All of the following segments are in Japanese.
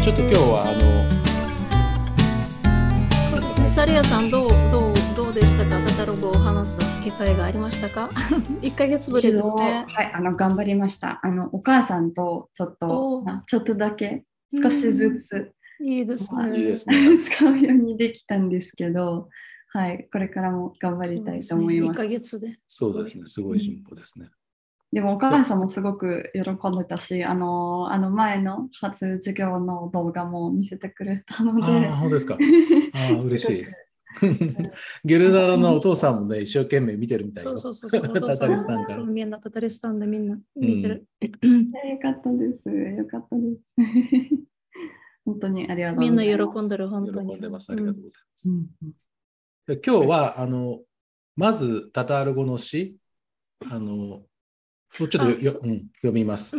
ちょっと今日はそうですね。サリアさん、どうでしたか？カタログを話す機会がありましたか？1ヶ月ぶりですね。はい、頑張りました。お母さんとちょっとだけ、少しずつ、いいですいいね。ですね。使うようにできたんですけど、はい、これからも頑張りたいと思い1ます。ヶ月で。そうですね。すごい進歩ですね。でもお母さんもすごく喜んでたし、前の初授業の動画も見せてくれたので、本当ですか。嬉しい。すゲルダラのお父さんもね、一生懸命見てるみたいよ。そう、お父さんタタリスタンから。みんなタタリスタンでみんな見てる。よかったです。よかったです。本当にありがとうございます。みんな喜んでる、本当に。喜んでます。ありがとうございます。今日は、まず、タタール語の詩、ちょっと読みます。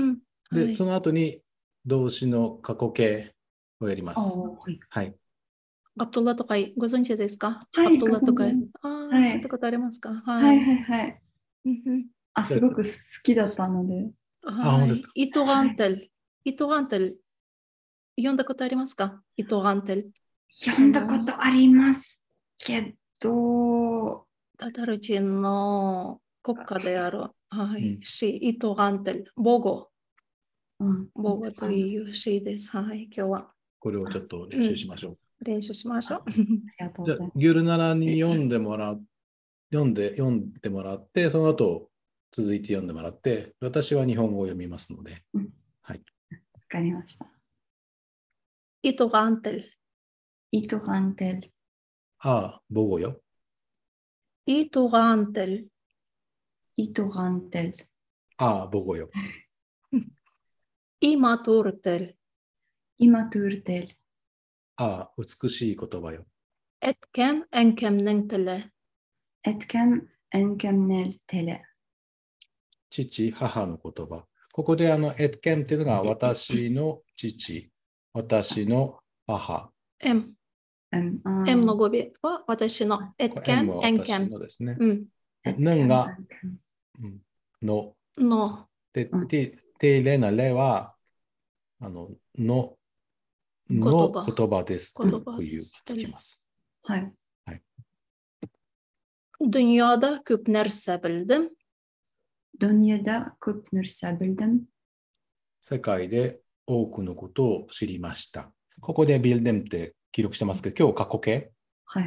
で、その後に動詞の過去形をやります。はい。アブドゥラとかご存知ですか？はい、アブドゥラとか。聞いたことありますか？はい。すごく好きだったので。本当ですか？イトガンテル。読んだことありますか？イトガンテル。読んだことありますけど、タタル人の国家である、詩、イトガンテル、母語という詩です。はい、今日は。これをちょっと練習しましょう。練習しましょう。じゃあ、ギュルナラに読んでもらって、その後、続いて読んでもらって、私は日本語を読みますので。はい。わかりました。イトガンテル。母語よ。イトガンテル。母語よ。イマトゥルテル。美しい言葉よ。エッケムエンケムネンテレ。父、母の言葉。ここでエッケムっていうのが私の父、私の母。M の語尾は私のエッケム、エンケム。ですね。ヌンがの。で、テレナレはの言葉ですというつきます。はい。Dünyada köp нәрсә белдем.世界で多くのことを知りました。ここでビルデムって記録してますけど、今日過去形をや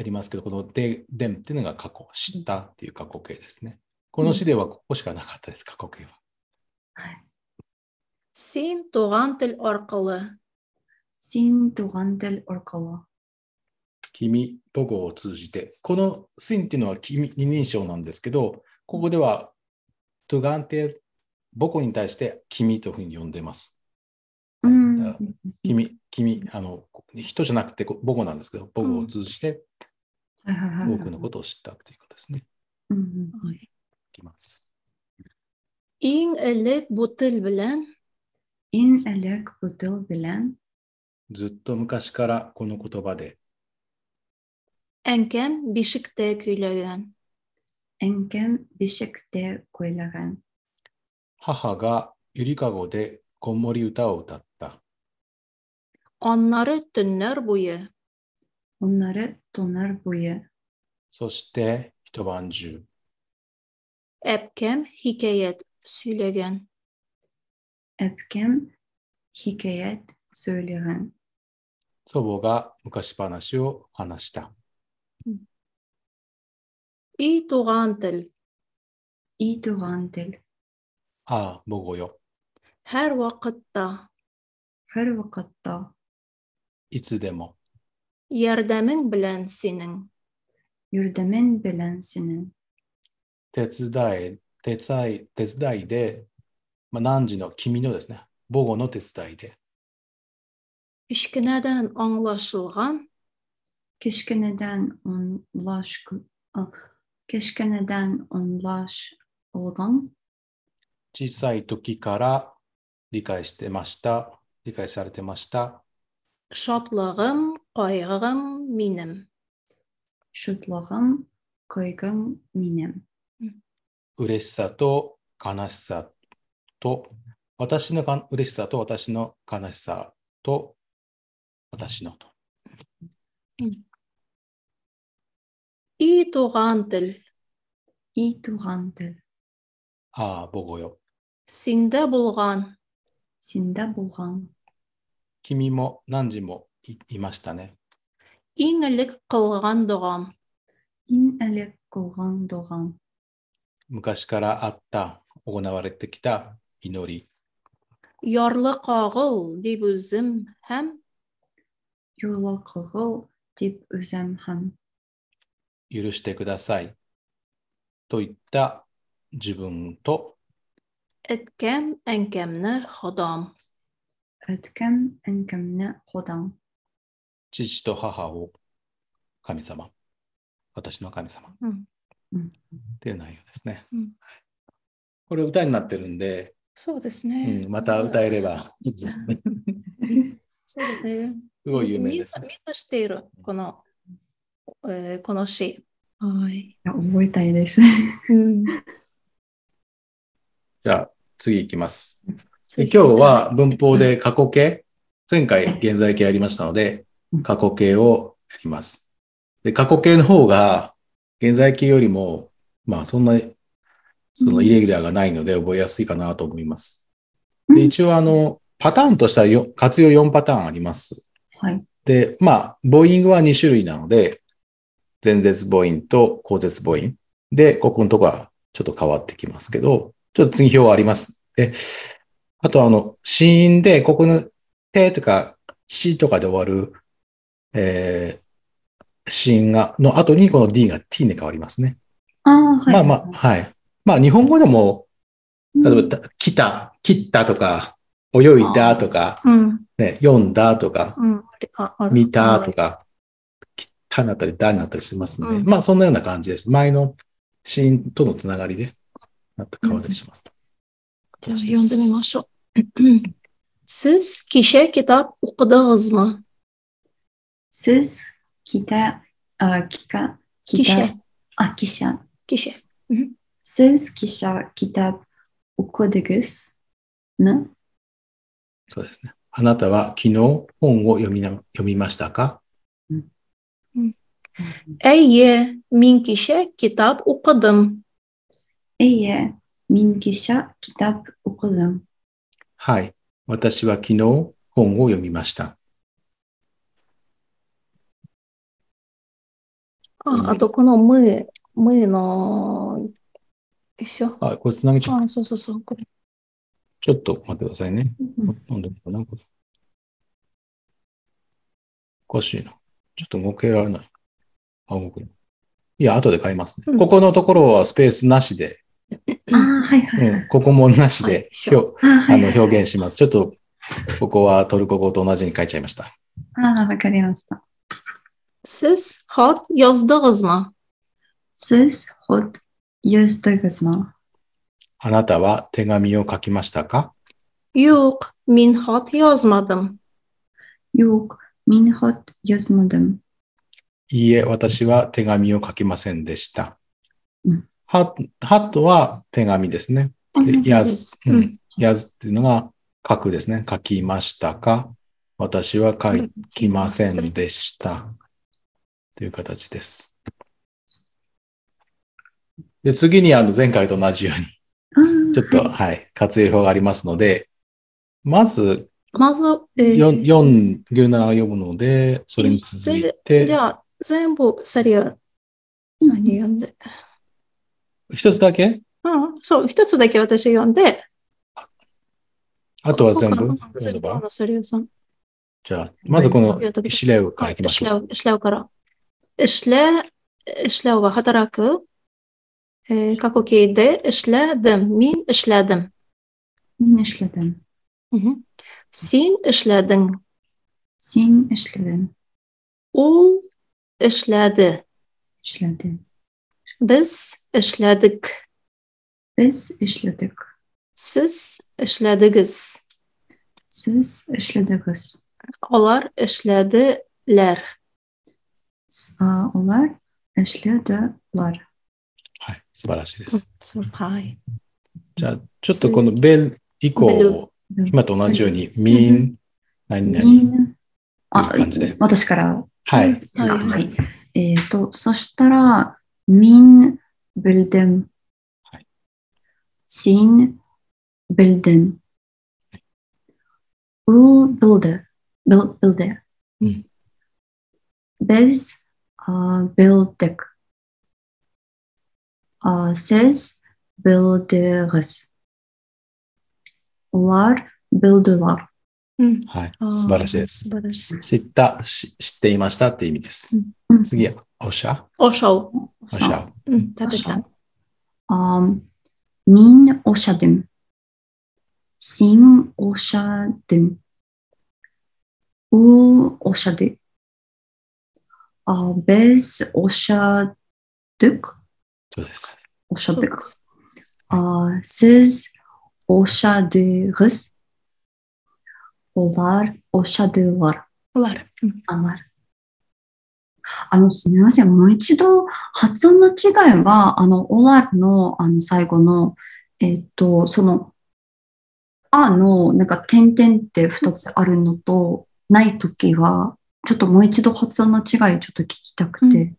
りますけど、このデムっていうのが過去、知ったっていう過去形ですね。この詩ではここしかなかったです、過去形は。Син туган тел аркылы. 君、母語を通じて。このシンっていうのは君二人称なんですけど、ここではトゥガンテ母語に対して君というふうに呼んでます。君、人じゃなくて母語なんですけど、母語を通じて多くのことを知ったということですね。いきます。Иң элек бу тел беләнずっと昔からこの言葉でәнкәм бишектә көйләгән. 母がゆりかごで子守歌を歌った。Аннары төннәр буе. そして一晩中。Әпкәм хикәят сөйләгән. 祖母が昔話を話した。И туган тел. 母語よ。Һәр вакытта. いつでも。Ярдәмең белән синең. 手伝いで、何時の君のですね、母語の手伝いで。Кечкенәдән аңлашылган. 小さい時から理解されてました。Шатлыгым, кайгым минем. 嬉しさと悲しさと、私の嬉しさと私の悲しさと私のと。いいとがんてる。いいとがんてる。ああ、母語よ。Синда булган. 死んだぼがん。君も何時もいましたね。Иңелек кылган догам. インエレコガンドガン。昔からあった、行われてきた祈り。Ярлы кагыл дип үзем һәм ヨロコゴディプウゼムハン。許してください。といった自分と、 эткәм әнкәмне Ходам. エトケムエンケムネホダン。父と母を神様。私の神様。っていう内容ですね。これ歌になってるんで、そうですね。また歌えればいいですね。そうですね。すごい有名ですね。みんな知っている、この詩。はい。覚えたいです。じゃあ次行きます。今日は文法で過去形、前回現在形やりましたので、過去形をやります。で過去形の方が現在形よりも、まあそんなにそのイレギュラーがないので覚えやすいかなと思います。で一応パターンとしては活用4パターンあります。はい。で、まあ母音は2種類なので、前絶母音と後絶母音。で、ここのところはちょっと変わってきますけど、ちょっと次表あります。で、あと子音で、ここのてとかしとかで終わる、子音の後にこの D が T に変わりますね。はい。まあまあ、はい。まあ日本語でも、例えば、来た、切ったとか、泳いだとか、ね、読んだとか、見たとか、たになったり、だになったりしますね。まあ、そんなような感じです。前のシーンとのつながりで、また変わったりします。じゃあ、読んでみましょう。Siz kişe kitap okudunuz mu? Siz kitap, kişe. Kişe. Siz kitap okudunuz mu? そうですね。あなたは昨日本を読みましたかEye, min kişi kitap okudum. Eye, min kişi kitap okudum. はい。私は昨日本を読みました。あとこのむの一緒。これつなげちゃった。そう。これちょっと待ってくださいね。なんでかなこれ。おかしいな。ちょっと動けられない。動く。いや、後で買いますね。ここのところはスペースなしで。ここもなしで表現します。ちょっと、ここはトルコ語と同じに書いちゃいました。わかりました。Siz hat yazdınız mı? Siz hat yazdınız mı? あなたは手紙を書きましたか Yok, min hat yazmadım. Yok, min hat yazmadım. いいえ、私は手紙を書きませんでした。ハットは手紙ですね。やずっていうのが書くですね。書きましたか私は書きませんでした。という形です。で次に前回と同じように、ちょっと、活用表がありますので、まず、ギルナが読むので、それに続いて。じゃあ、全部サリア読んで。一つだけそう、一つだけ私読んで。あとは全部じゃあ、まずこのイシレウからいきましょう。イシレウから。イシレウは働く。過去形で、イシレデン、ミンイシレデン。ミンイシレデン。Sin işledin. Sin işledin. Ol işledi. İşledi. Biz işledik. Biz işledik. Siz işlediniz. Siz işlediniz. Onlar işlediler. Onlar işlediler. はい、素晴らしいです。はい。じゃあ、ちょっとこのベル以降、今と同じように、mean 何々。私から。はい。はい。そしたら、min bilden, sin bilden, bilde, bez bildek, ses bilderes, lar bildular。はい。素晴らしいです。知っていましたって意味です。次、おしゃ。食べた。min oşadım, sin oşadım, ul oşadı, bez oşadık, そうです。oşadık, siz oşadınız, onlar oşadılar。すみません。もう一度、発音の違いは、オラの、最後の、その、なんか、点々って二つあるのと、ないときは、ちょっともう一度発音の違い、ちょっと聞きたくて。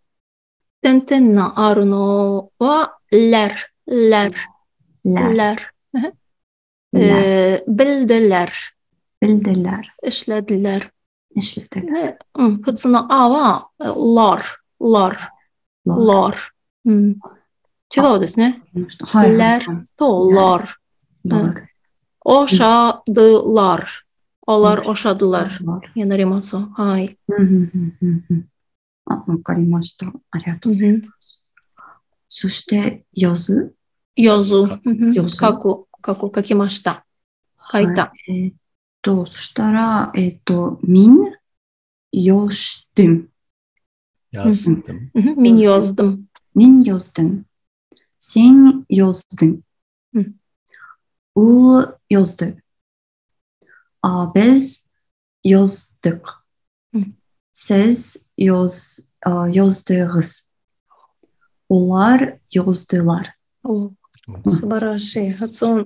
点々のあるのは、ler。bildiler。işlediler。普通のあは、lar。違うですね。ler と lar。oşadılar。onlar oşadılar になります。はい。わかりました。ありがとうございます。そして、書く。書きました。書いた。そしたら、min yazdım. Min yazdım. Min yazdım. Sen yazdın. O yazdı. Biz yazdık. Siz yazdınız. Onlar yazdılar. 素晴らしい発音。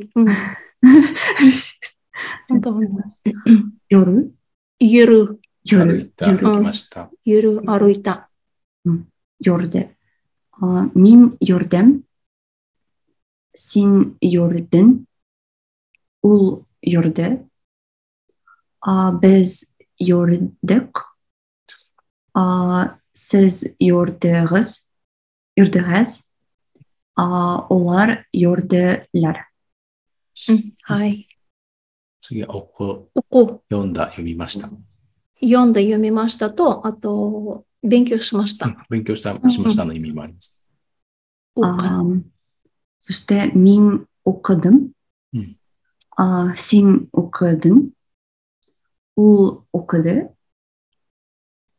夜歩いた。歩きました。夜歩いた。夜で。min gördüm. Sen gördün. Ul gördü. Biz gördük. Siz gördünüz. Onlar gördüler. はい。次は読みました。読みましたと、あと、勉強しました。勉強しましたの意味もあります。そして、min okudum. Sen okudun. Ul okudu.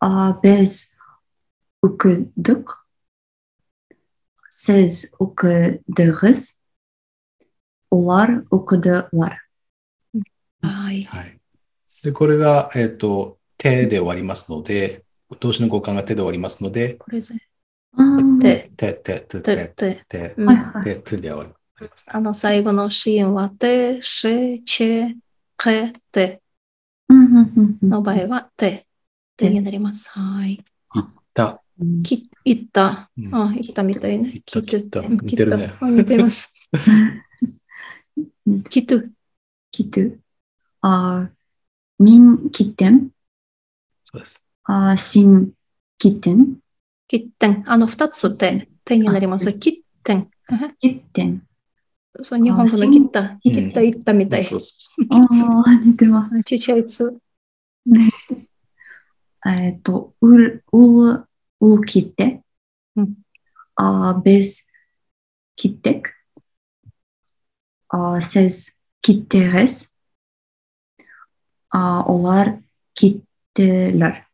Biz okuduk. Siz okudunuz. Onlar okudular。はい。で、これが、手で終わりますので、動詞の交換が手で終わりますので、これぜ。手で終わります。最後のシーンは、手、し、ち、け、ての場合は、手になります。はい。行った。行ったみたいね。似てるね。似てます。来て。min gittim. そうです。sin gittin. 二つ手になります。gittin。そう、日本語の行ったみたい。似てます。ちっちゃいつ。ul gitti. Biz gittik. Siz gittiniz. Onlar gittiler。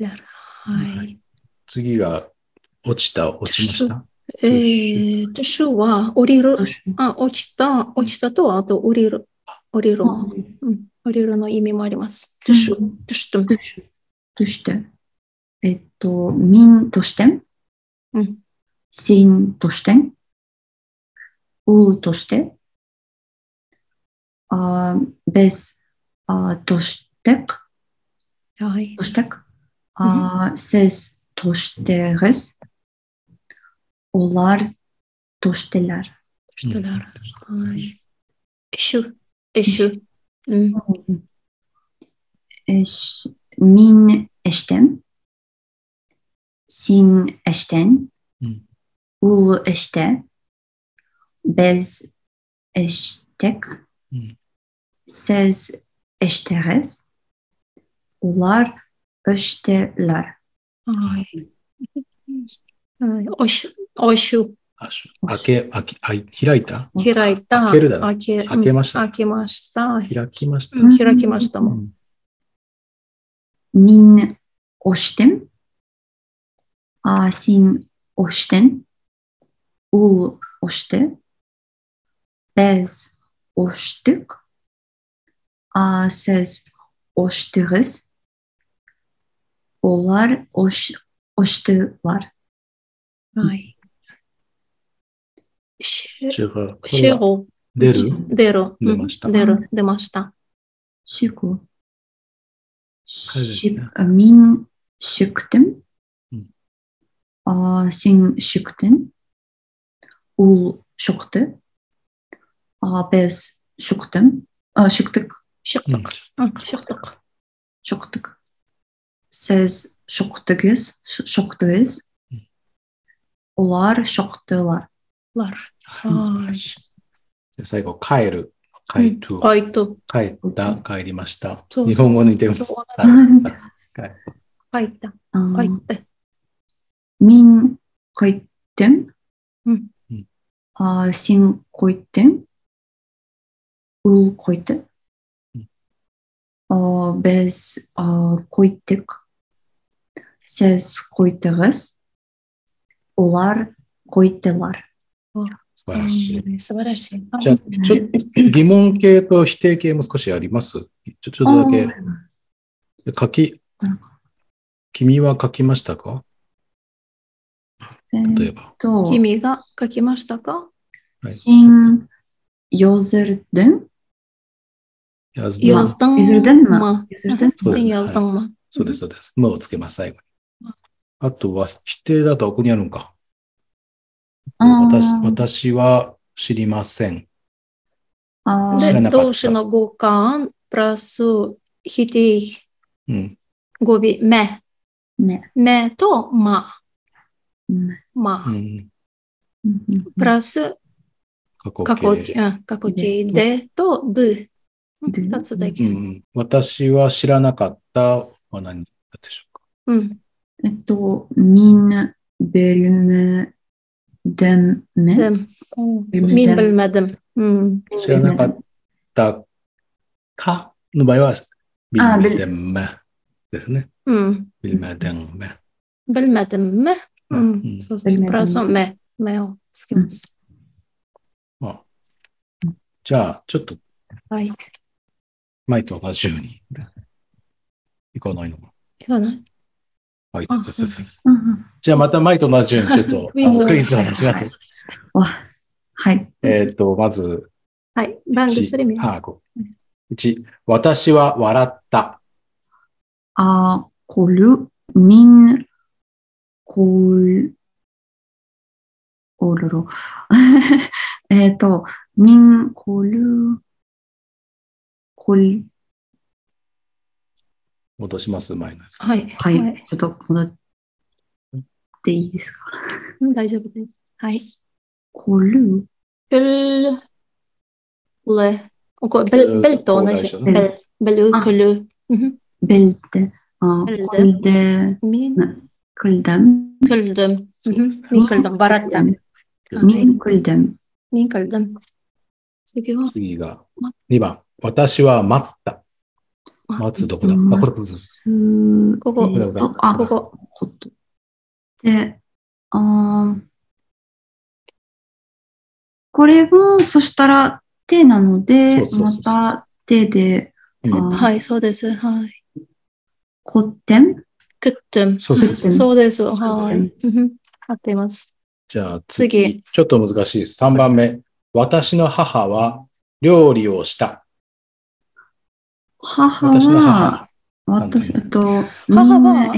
はい。次が落ちました。主は降りる。落ちたと、あと降りる。降りるの意味もあります。düştüm. min düştüm. Sin düştüm. Ul düştü. Biz düştük. はい。としてく。Siz tosteriz. Onlar toşteler. Toşteler. Eşü. Min eştem. Sin eşten. Ul eşte. Bez eştek. Siz eşteriz. Onlar eşteler. Oşu. 開いた開いた。開けるだ。開けました。開けました。開きました。開きましたもん。Min oştem. Sin oşten. Ul oşte. Bez oştuk. Siz oşteriz. Onlar oştular. はい。主語。出ました。出ました。主語。min çıktım. Sin çıktın. Ul çıktı. Biz çıktım. Çıktık. Çıktık. Siz çıktınız. Onlar çıktılar. 最後、帰る。帰った、帰りました。日本語に似てます。帰った。min koydum. Sin koydum. Ul koydu. Biz koyduk. Siz koydunuz. Onlar koydular. 素晴らしい。素晴らしい。じゃあ、ちょっと疑問形と否定形も少しあります？ちょっとだけ。君は書きましたか？例えば。君が書きましたか？Sen yazdın? Yazdın mı? Sen yazdın mı? そうです、そうです。もをつけます、最後に。あとは、否定だとここにあるのか。私は知りません。知らなかった。動詞の語感、プラス否定、語尾、めとま。プラス過去形でとで。2つだけ。私は知らなかったは何だでしょうか。min bilmedim. min bilmedim. 知らなかったかの場合は、bilmedim ですね。bilmedim。bilmedim。そうそう。プラスめをつけます。じゃあ、ちょっと、はい。前と同じように。いかないのか。いかない。はい、じゃあまた前と同じようにちょっとクイズを出します。はい。まず、はい。番組する意味。1、私は笑った。min min 戻します、前のやつ。はい。はい。ちょっと戻っていいですか？大丈夫です。はい。ベルと同じ。ベル。次が2番。私は待った。待つどこだ？ここ。で、これも、そしたら手なので、また手で。はい、そうです。はい。コッテン？そうです。はい。合っています。じゃあ次。ちょっと難しいです。3番目。私の母は料理をした。母は私、母は、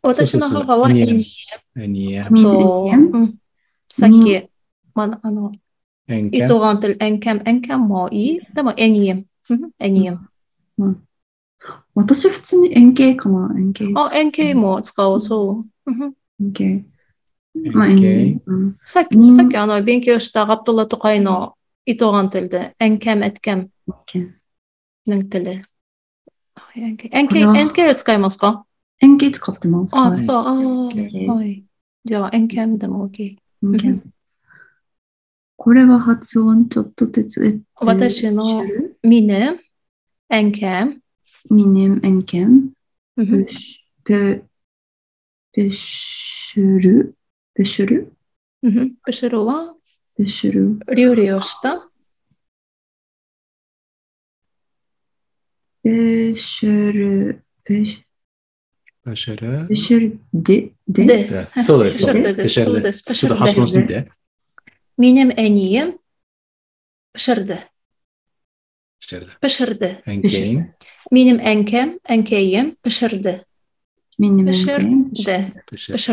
私の母はエニエミンさっき、糸がんてエンケムもいい。でもエニエ私普通に円形かな。円形も使おう、そう。円形。さっき勉強したアブドゥラとかの糸がんてで、エンケム。なんてれ。円形を使いますか？円形使ってます。はい。じゃあ、円形でも OK。これは発音ちょっと手伝って。私のミネム、円形。ミネム、円形。ペシュルは料理をしたペシュルでそうです。そうです。ちょっと発音してみて。ミネムエニエムペシュルでミネムエンケムペシュ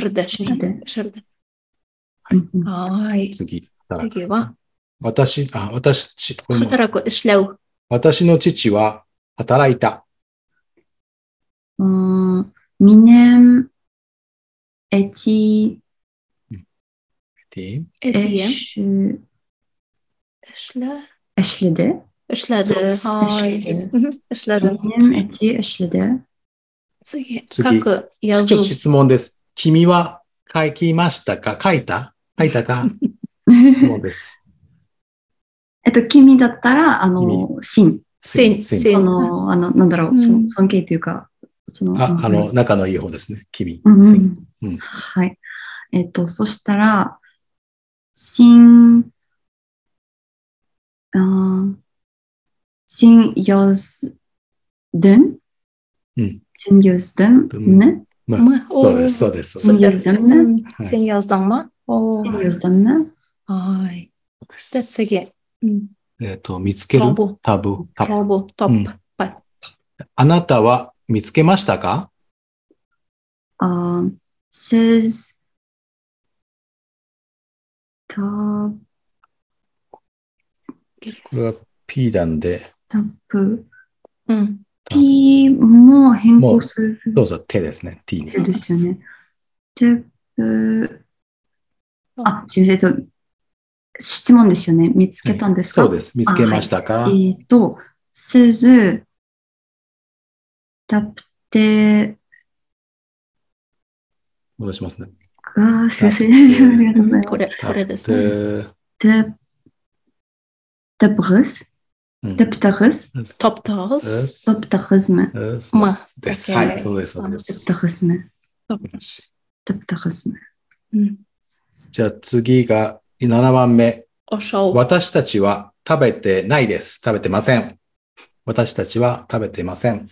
ルではい。次は私働く私の父は働いた。ミネムエティエシュレデ次。ちょっと質問です。君は書きましたか？書いたか質問です。君だったら、尊敬というか、仲のいい方ですね。君。はい。そしたら、信用伝ね。そうです。信用伝はい。で、次。見つけるタブ。あなたは見つけましたか？says これは P なんで。タブ。P も変更する。どうぞ、手ですね。T 手ですよね。すみません。質問ですよね。見つけたんですか？そうです。見つけましたか？says タプテ戻しますね。すみません。ありがとうございます。これですね。タプタスムです。はい、そうです。タプタスム。じゃあ次が7番目。私たちは食べてないです。食べてません。私たちは食べてません。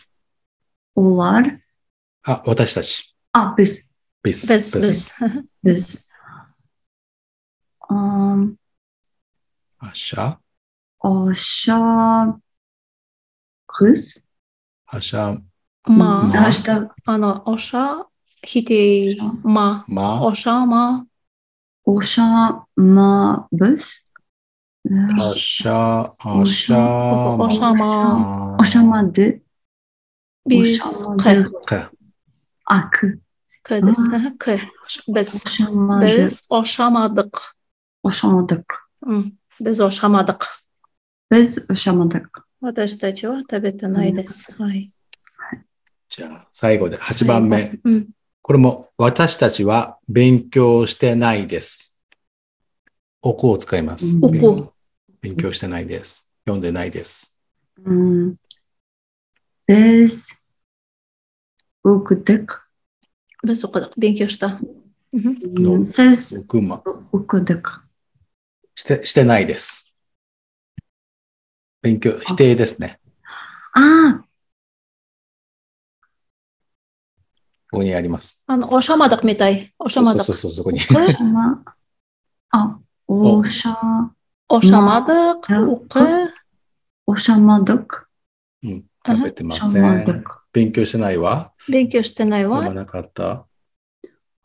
私たち。ビス。アシャヒテマオシャマブスオシャマデビスクですビスオシャマドクビスオシャマドク私たちは食べてないです。はい。じゃあ最後で8番目。これも私たちは勉強してないです。おこを使います。勉強してないです。読んでないです。勉強した。してないです。勉強、否定ですね。ここにあります。おしゃまだくみたい。おしゃまだく。そう、そこに。おしゃまだく。おしゃまだく。食べてません。勉強してないわ。勉強してないわ。読まなかった。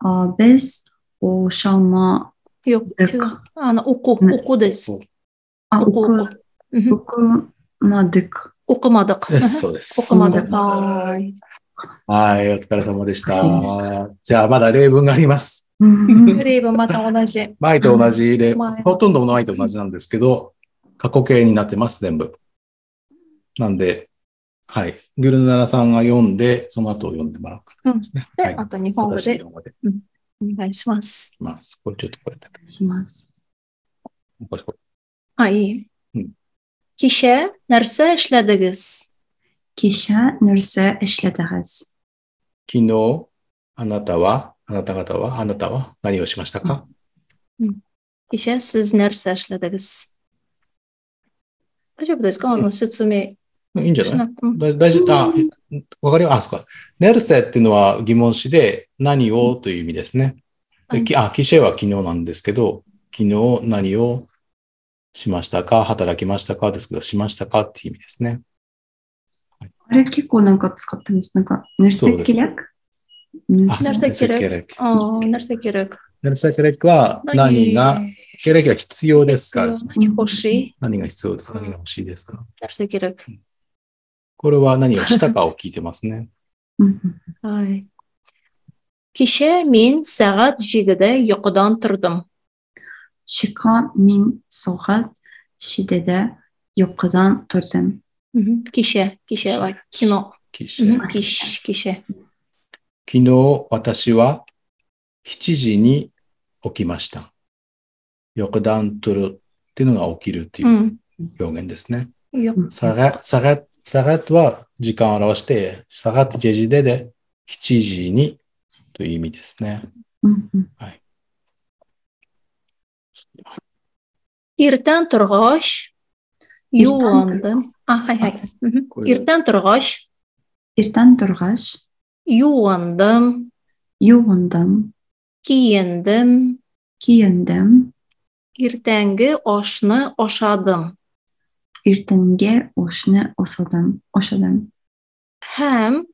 Biz oşama Yok, okuです。okumadık. okumadık. そうです。okumadık. はい。はい、お疲れ様でした。じゃあ、まだ例文があります。例文また同じ。前と同じ例、ほとんどの前と同じなんですけど、過去形になってます、全部。なんで、はい。グルナラさんが読んで、その後を読んでもらう感じですね。で、あと日本語で。お願いします。これちょっとこれで。お願いします。いい。Kişe nerede işlediniz? Kişe nerede işlediniz? 昨日、あなたは何をしましたか？ Kişe siz nerede işlediniz? 大丈夫ですか？説明。いいんじゃない？大丈夫。わかります。そうか。ネルセっていうのは疑問詞で何をという意味ですね。キシェは昨日なんですけど、昨日何をしましたか、働きましたかですけど、しましたかっていう意味ですね。あれ結構なんか使ってます。なんか、ネルセキレクネルセキレク。ネルセキレク。ネルセキレクは何が、ケレクが必要ですか？何欲しい？何が必要ですか？何が欲しいですか？ネルセキレク。これは何をしたかを聞いてますね。はい。Kişe min saat 7'de yukarıdan tırdım. Şika min saat 7'de yukarıdan tırdım. Kişeは昨日。昨日、私は7時に起きました。yukarıdan tırっていうのが起きるっていう表現ですね。サガットは時間を表して、サガットジェジデで7時にという意味ですね。はい。İrten turgaş yuvandım. İrten turgaş yuvandım. Giyindim. İrtengi aşını aşadım. Ertenge oşne oşadım. Hem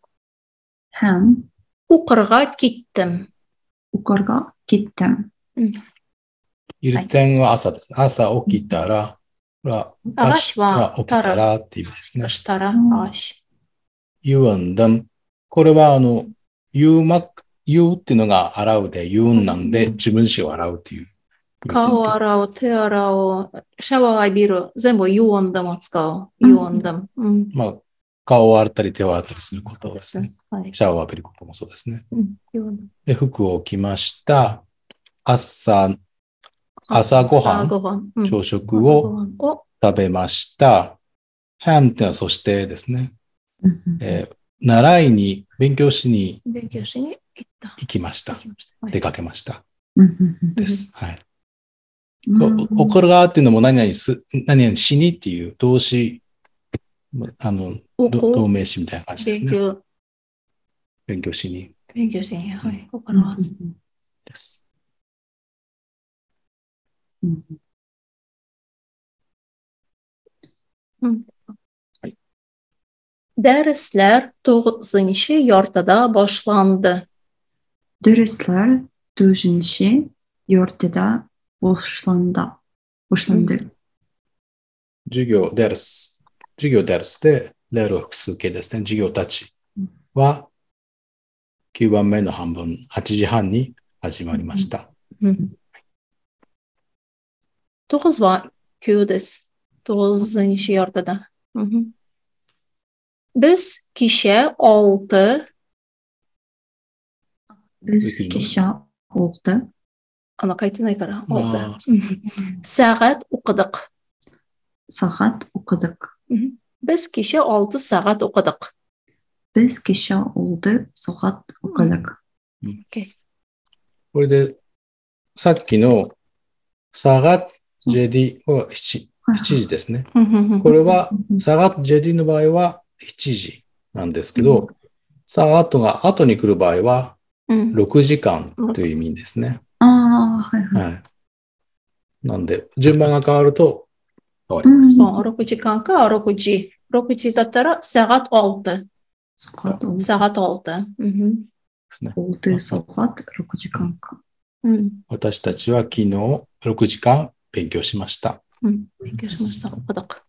uqırğa gittim. İrtenは朝です。朝起きたら、Ağaçは起きたらっていう意味ですね。したら、ağaç。言うんだん。これは言うっていうのが洗うで言うんなんで、自分自身を洗うっていう。顔を洗う、手洗う、シャワー浴びる、全部言うんだも使う。言うんだも。顔を洗ったり手を洗ったりすることですね。シャワーを浴びることもそうですね。で、服を着ました。朝ごはん、朝食を食べました。はんっていうのはそしてですね。習いに、勉強しに行きました。出かけました。です。はい。怒る側っていうのも何々しにっていう動詞、動名詞みたいな感じですね。勉強しに。はい。怒る側です。Dersler 9. yarıda başlandı. Dersler 9. yarıda başlandı. 授業デルスで、レール複数形ですね。授業たちは9番目の半分、8時半に始まりました。9 var. 9 です。9. yarıda. Biz kişi 6 書いてないから6 saat okuduk. Biz kişi 6 saat okuduk. Biz kişi 6 saat okuduk. これで、さっきのサガッジェディは7時ですね。これは、サガッジェディの場合は7時なんですけど、サガットが後に来る場合は6時間という意味ですね。なんで、順番が変わると変わります。6時間か6時。6時だったらsaat 6. Saat 6. Saat 6. 6 saat 6時間か。私たちは昨日6時間勉強しました。勉強しました。Okuduk.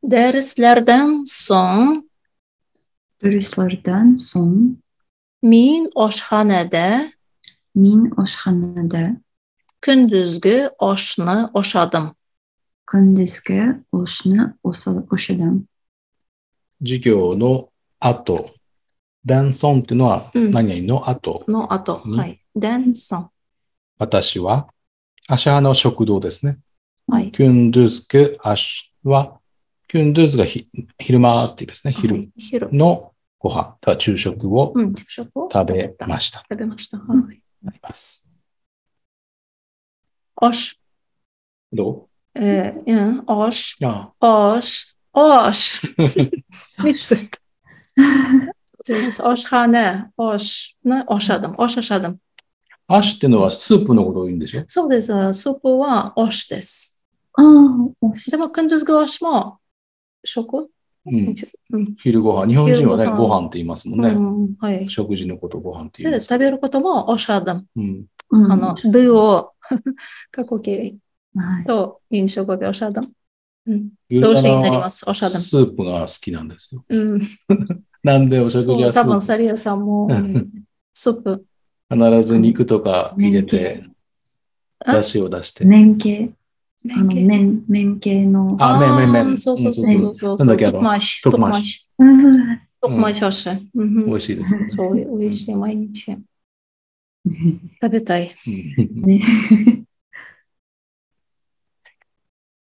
Derslerden so'ng Derslerden so'ng men oshxonada kunduzgi oshni oshadim. Kunduzgi oshni oshadim. 授業の後、ダンソンっていうのは何々の後の後、はい。ダンソン。私は、アシャーの食堂ですね。はい。キュンドゥズクアシは、キュンドゥズが昼間っていうですね、昼のご飯、昼食を食べました。食べました。はい。なります。おし。どうおし。おし。おし。3つ。oshxona, oshni oshadim, osh oshadim. アシっていうのはスープのことを言うんでしょ？そうです。スープはオシです。でも、kunduzgi oshも食？昼ご飯。日本人はね、ご飯って言いますもんね。はい。食事のことご飯って言います。で、食べることもオシャダム。ルを過去形と認証語でオシャダム。動詞になります。オシャダム。スープが好きなんですよ。なんでお食事はスープ？多分サリアさんもスープ。必ず肉とか入れて、出汁を出して。麺系。麺系の。麺。そう。なんだっけ、トクマシ。トクマシおし。美味しいですね。そう、美味しい、毎日。食べたい。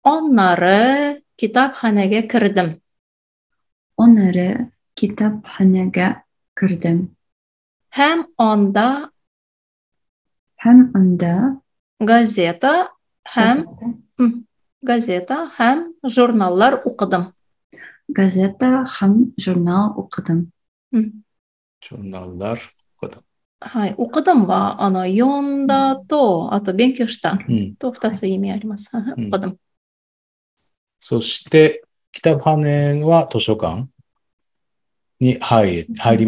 Onları kitapxonaga kirdim. Onları kitapxonaga kirdim. Hem onda gazeta hem jurnallar o'qidim. Gazeta hem jurnal o'qidim. Jurnallar o'qidim. はい、o'qidimは読んだと、あと勉強したと2つ意味あります。o'qidim。そして、北羽は図書館に入り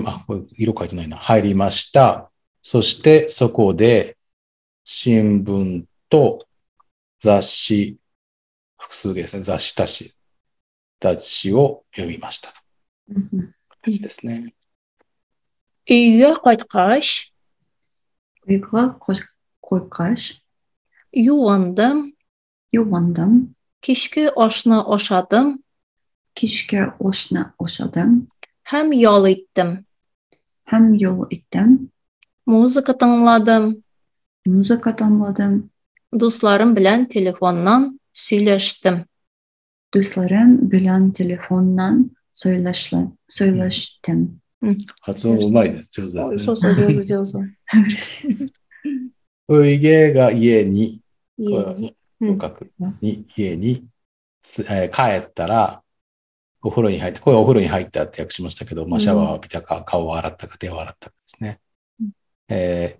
ました。そして、そこで新聞と雑誌、複数ですね、雑誌たちを読みました。ですね。Uyga qaytqach, yuvindim. Kechki oshni oshadim. Ham yo'l etdim. Muzika tingladim. Do'stlarim bilan telefondan söylashdim.発音うまいです。上手ですね。そう、上手。家が家に家に帰ったら、お風呂に入って、これはお風呂に入ったって訳しましたけど、シャワーを浴びたか、顔を洗ったか、手を洗ったかですね。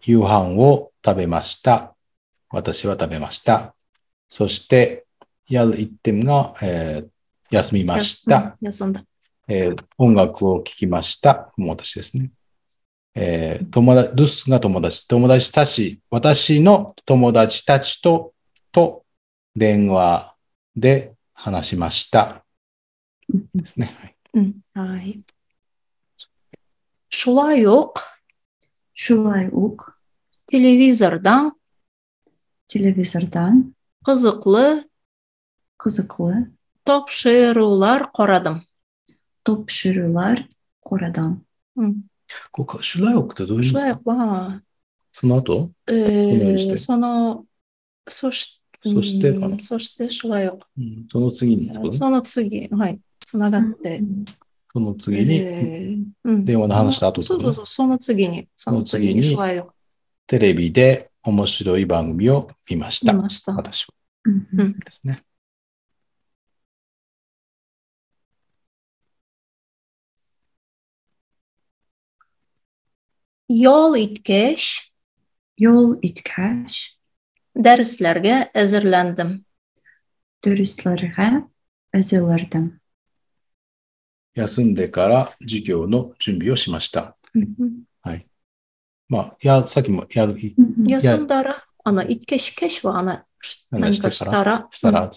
夕飯を食べました。私は食べました。そして、一点が、休みました。休んだ。音楽を聴きました。もう私ですね。ドゥスが友達たち、私の友達たちと電話で話しました。ですね。はい。Şulay yok. Televizordan qiziqli topshiriqlar qaradim. ここ、シュライオクってどういうシュライオクは、その後そしてかな。そしてシュライオク。その次に。その次、はい。つながって。その次に、電話で話した後そう、その次にシュライオク。テレビで面白い番組を見ました。私は。ですね。Yo'l itkash. Darslarga hazırlandim. 休んでから授業の準備をしました。はい。まあ、さっきも休んだら、ケシは何かしたら、さ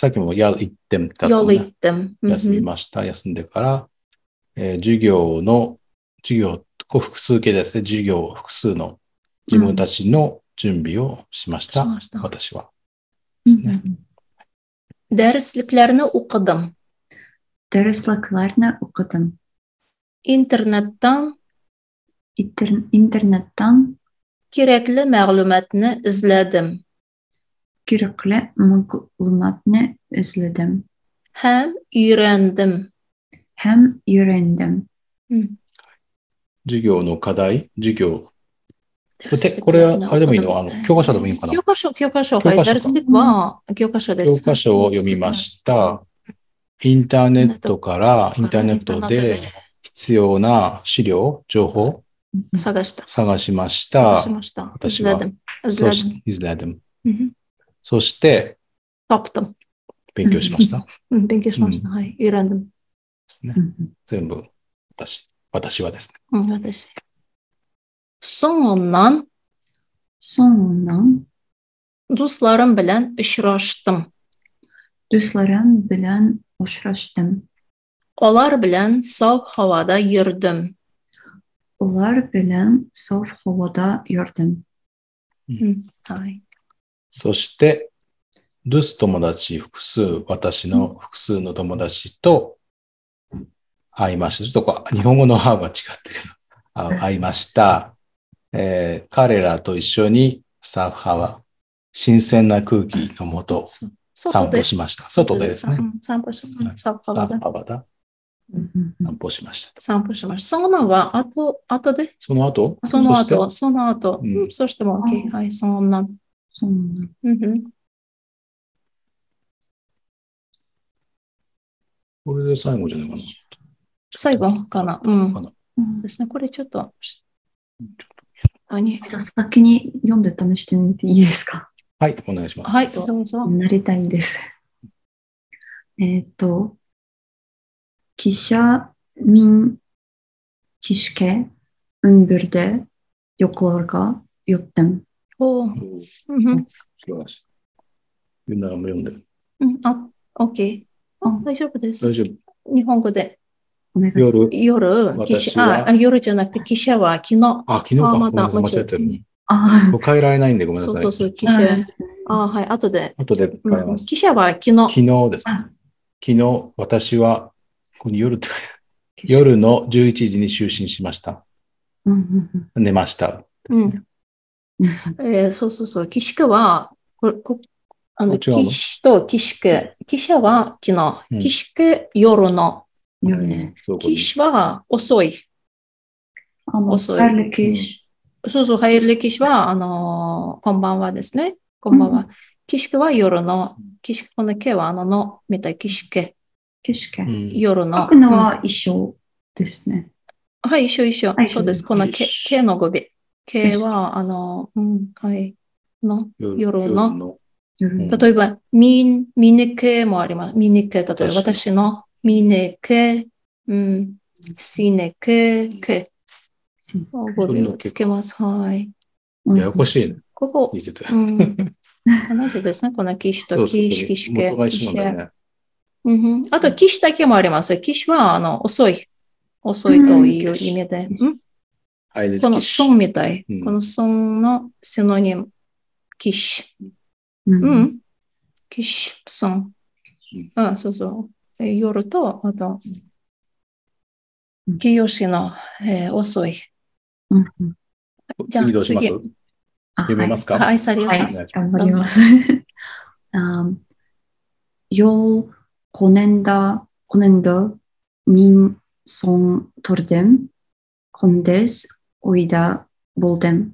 っきも行ってみたとね。休みました。休んでから、授業、複数形ですね。授業、複数の自分たちの準備をしました。私は。ですね。Dersliklerini o'qidim. İnternetten kerakli ma'lumotni izladim. Ham öğrendim. 授業の課題、これは、あれでもいいの？教科書でもいいのかな？教科書。教科書です。教科書を読みました。インターネットで必要な資料、情報探しました。私は。そして、勉強しました。勉強しました。はい。全部、私はですね。私。So'ndan dostlarım bilan uchrashdim. Ular bilan sof havoda yurdim.はい。そして、友達私の複数の友達と会いました。ちょっと日本語の歯が違ってるけど、会いました。彼らと一緒にサーファー、新鮮な空気のもと散歩しました。外でですね。散歩しました。散歩しました。そのは後でその後。そしても OK。はい、そんな。これで最後じゃないかな。最後かな。ですね。これちょっと。先に読んで試してみていいですか？はい、お願いします。はい、どうぞ。なりたいんです。Kişa min kişke ünbürde yoklarga yuttum. 素晴らしい。読んでる。OK。大丈夫です。大丈夫。日本語で。夜、夜じゃなくて、記者は昨日。昨日か。間違えてる。変えられないんでごめんなさい。そう、記者。はい、後で。変えます。記者は昨日。昨日です。昨日、私は、ここに夜って書いてある。夜の11時に就寝しました。寝ました。そう。記者は、騎士と騎士は昨日。騎士夜の。騎士は遅い。ハイル騎士。ハイル騎士は、こんばんはですね。こんばんは。騎士は夜の。この毛はみたい騎士家。夜の。書くのは一緒ですね。はい、一緒。そうです。この毛の語尾。毛は、はい。夜の。例えば、ミネケもあります。ミネケ、例えば私のミネケ、シネケ、ケ。語尾をつけます。はい。ややこしいね。ここ。同じですね。この騎士と騎士系。あと、騎士だけもあります。騎士は、遅いという意味で。このソンみたい。このソンのシノニム。騎士。騎士、ソン。そう。夜と、あと、形容詞の、遅い。じゃあ次どうします？読めますか？はい、サリアさん。頑張ります。よ、コネンダ、ミンソントルデン、コンデス、オイダ、ボルデン。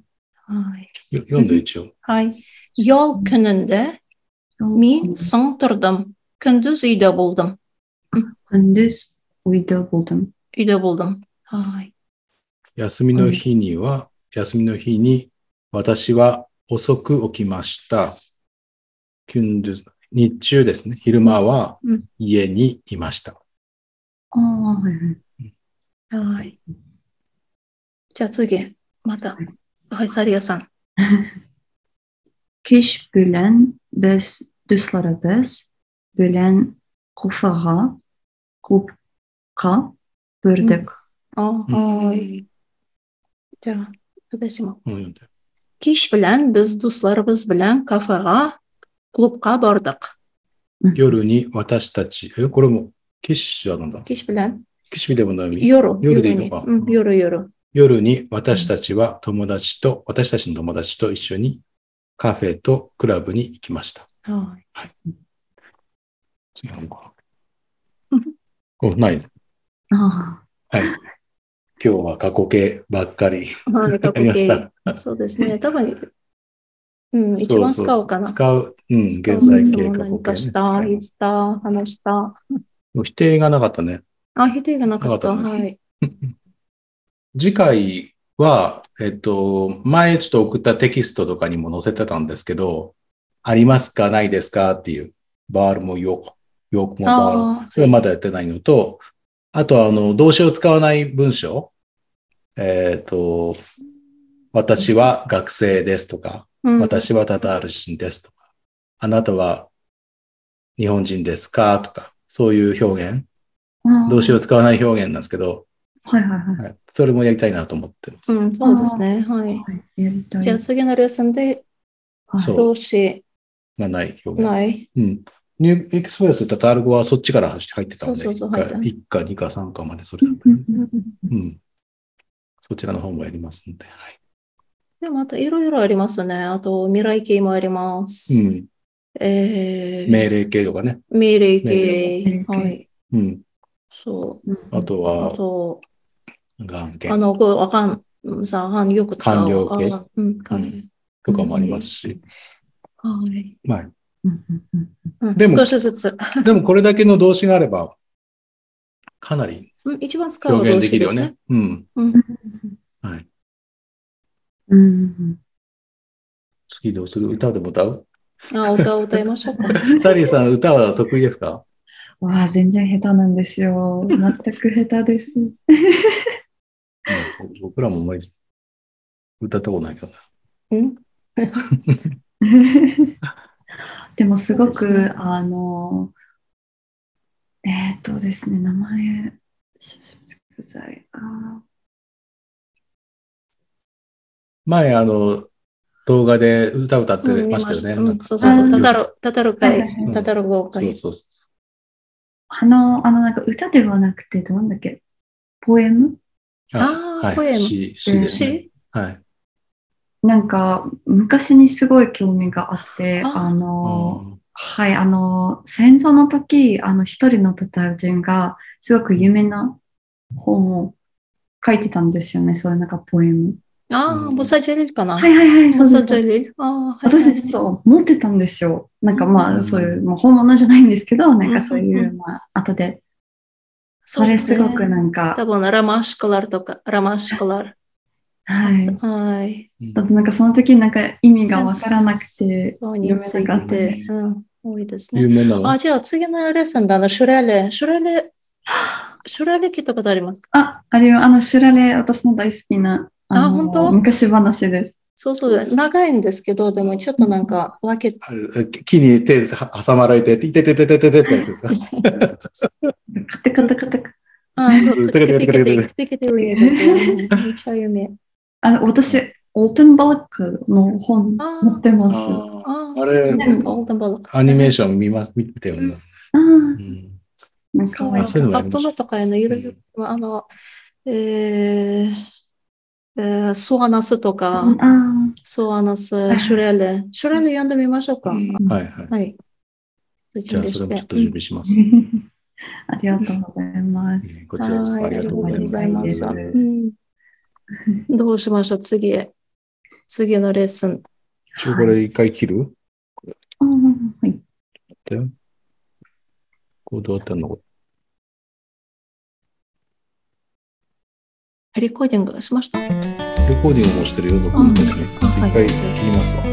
読んで一応。はい。よ、コネンダ、ミンソントルデン、コンデス、オイダ、ボルデン。コンデス、オイダ、ボルデン。はい。休みの日に私は遅く起きました。日中ですね、昼間は家にいました。はい。じゃあ次、また。はい、サリアさん。Kış bilen biz dostlarımız bilen kafaya klubka böldük. はい。じゃあ、私も。Kış bilen biz dostlarımız bilen kafaya klubka böldük. 夜に私たち、これも、キッシュはなんだ？キッシュビラン？キッシュビでもない。夜でいいのか。夜に私たちは私たちの友達と一緒にカフェとクラブに行きました。はい。次なのかな。ない。はい。今日は過去形ばっかり。はい、過去形。そうですね。多分、一番使うかな。使う。現在形過去形。した、言った、話した。否定がなかったね。否定がなかった。はい。次回は、前ちょっと送ったテキストとかにも載せてたんですけど、ありますかないですかっていう、バールもヨークもバール。それはまだやってないのと、あとは動詞を使わない文章。私は学生ですとか、私はタタール人ですとか、あなたは日本人ですかとか、そういう表現。動詞を使わない表現なんですけど、それもやりたいなと思ってます。そうですね。はい。じゃあ次のレッスンで動詞がない表現。ない。ニューエクスプレスタタール語はそっちから入ってたので、1か2か3かまでそれだった。そちらの方もやりますので。はい。でもまたいろいろありますね。あと未来形もあります。命令形とかね。命令形。はい。そう。あとは、よく使う。完了形とかもありますし。はい。でも、少しずつ。でもこれだけの動詞があれば、かなり一番使う動詞ですね。はい。次どうする？歌でも歌う？歌いましょうか。サリーさん、歌は得意ですか？全然下手なんですよ。全く下手です。僕らもあんまり歌ったことないけどな。でもすごく、ですね、名前、前、動画で歌ってましたよね。そう。タタル語会。そう。なんか歌ではなくて、どんだっけ、ポエム？ポエム。詩ですね。はい。なんか、昔にすごい興味があって、戦争の時、一人のタタール人が、すごく有名な本を書いてたんですよね、そういうなんかポエム。ムサジェリルかな？そうです。私実は持ってたんですよ。なんかそういう、本物じゃないんですけど、なんかそういう、後で。それすごくなんか。多分、ラマシコラルとか、はい。なんかその時なんか意味がわからなくて、読めなかったです。多いですね。有名なの？じゃあ次のレッスンだな、シュラレ聞いたことありますか？シュラレ、私の大好きな。本当？昔話です。そう、長いんですけど、でもちょっとなんか分けて。木に手挟まれて、てってやつですか？カテカテカテカ。テケテめっちゃ有名。私、オーテンバラックの本持ってます。あれ、アニメーション見てよね。なんかそういうのあります。とかいろいろ、ソアナスとか、ソアナス、シュレレ読んでみましょうか。はい。じゃあ、それもちょっと準備します。ありがとうございます。こちらこそありがとうございます。どうしましょう、次のレッスン。これ一回切る？はい。これどうやってやるの？レコーディングしました。レコーディングもしてるよ、僕ですね。一回切りますわ。